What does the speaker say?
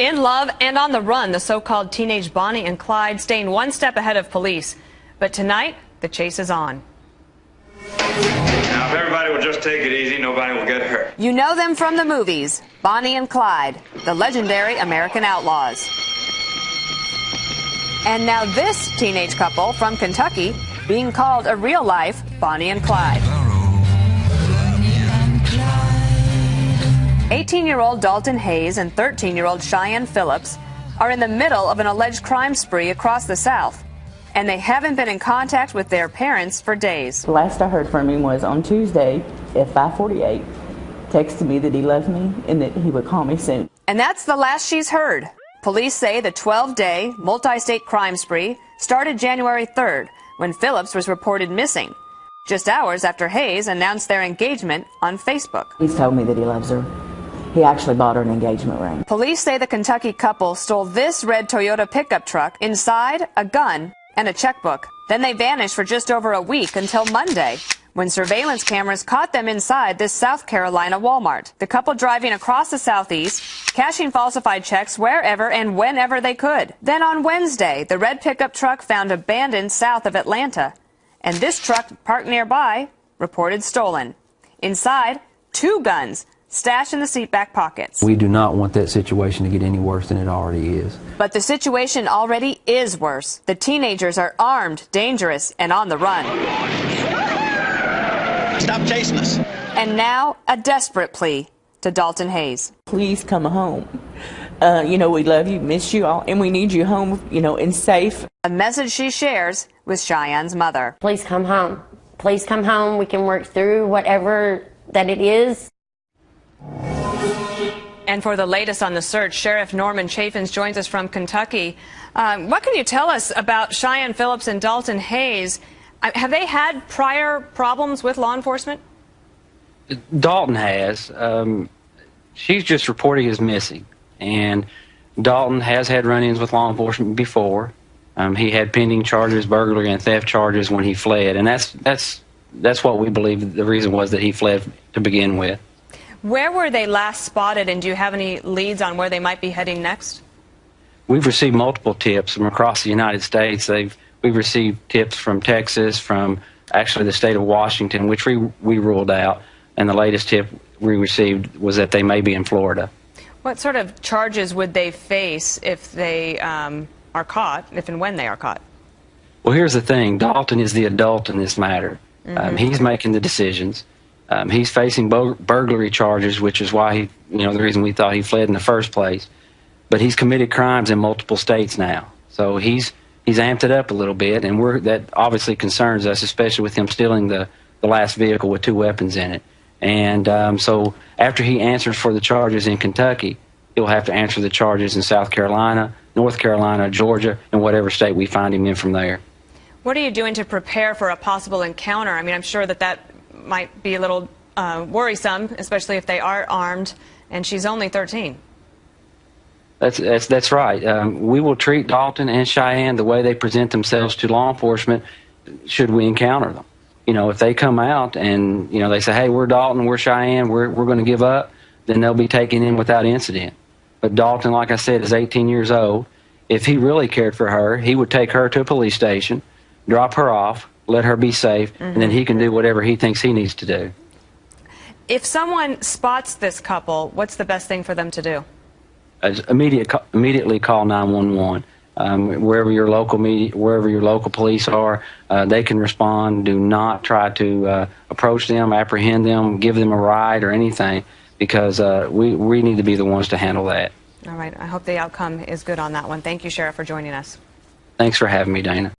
In love and on the run, the so-called teenage Bonnie and Clyde staying one step ahead of police. But tonight, the chase is on. Now, if everybody will just take it easy, nobody will get hurt. You know them from the movies, Bonnie and Clyde, the legendary American outlaws. And now this teenage couple from Kentucky being called a real-life Bonnie and Clyde. 18-year-old Dalton Hayes and 13-year-old Cheyenne Phillips are in the middle of an alleged crime spree across the South, and they haven't been in contact with their parents for days. The last I heard from him was on Tuesday at 5:48, texted me that he loved me and that he would call me soon. And that's the last she's heard. Police say the 12-day multi-state crime spree started January 3rd when Phillips was reported missing, just hours after Hayes announced their engagement on Facebook. He's told me that he loves her. He actually bought her an engagement ring. Police say the Kentucky couple stole this red Toyota pickup truck, inside a gun and a checkbook. Then they vanished for just over a week until Monday, when surveillance cameras caught them inside this South Carolina Walmart. The couple driving across the Southeast, cashing falsified checks wherever and whenever they could. Then on Wednesday, the red pickup truck found abandoned south of Atlanta, and this truck parked nearby reported stolen. Inside, 2 guns stashed in the seat back pockets. We do not want that situation to get any worse than it already is. But the situation already is worse. The teenagers are armed, dangerous, and on the run. Stop chasing us. And now, a desperate plea to Dalton Hayes. Please come home. We love you, miss you all, and we need you home, and safe. A message she shares with Cheyenne's mother. Please come home. Please come home. We can work through whatever that it is. And for the latest on the search, Sheriff Norman Chaffins joins us from Kentucky. What can you tell us about Cheyenne Phillips and Dalton Hayes? Have they had prior problems with law enforcement? Dalton has. She's just reported as missing. And Dalton has had run-ins with law enforcement before. He had pending charges, burglary and theft charges when he fled. And that's what we believe the reason was that he fled to begin with. Where were they last spotted, and do you have any leads on where they might be heading next? We've received multiple tips from across the United States. We've received tips from Texas, from actually the state of Washington, which we ruled out. And the latest tip we received was that they may be in Florida. What sort of charges would they face if they are caught, if and when they are caught? Well, here's the thing. Dalton is the adult in this matter. He's making the decisions. He's facing burglary charges, which is why the reason we thought he fled in the first place. But he's committed crimes in multiple states now, so he's amped it up a little bit, and that obviously concerns us, especially with him stealing the last vehicle with 2 weapons in it. And so after he answers for the charges in Kentucky, he'll have to answer the charges in South Carolina, North Carolina, Georgia, and whatever state we find him in from there. What are you doing to prepare for a possible encounter? I mean, I'm sure that might be a little worrisome, especially if they are armed, and she's only 13. That's right. We will treat Dalton and Cheyenne the way they present themselves to law enforcement should we encounter them. If they come out and, they say, hey, we're Dalton, we're Cheyenne, we're going to give up, then they'll be taken in without incident. But Dalton, like I said, is 18 years old. If he really cared for her, he would take her to a police station, drop her off, let her be safe, and then he can do whatever he thinks he needs to do. If someone spots this couple, what's the best thing for them to do? Immediately call 911. Wherever your local police are, they can respond. Do not try to approach them, apprehend them, give them a ride or anything, because we need to be the ones to handle that. All right. I hope the outcome is good on that one. Thank you, Sheriff, for joining us. Thanks for having me, Dana.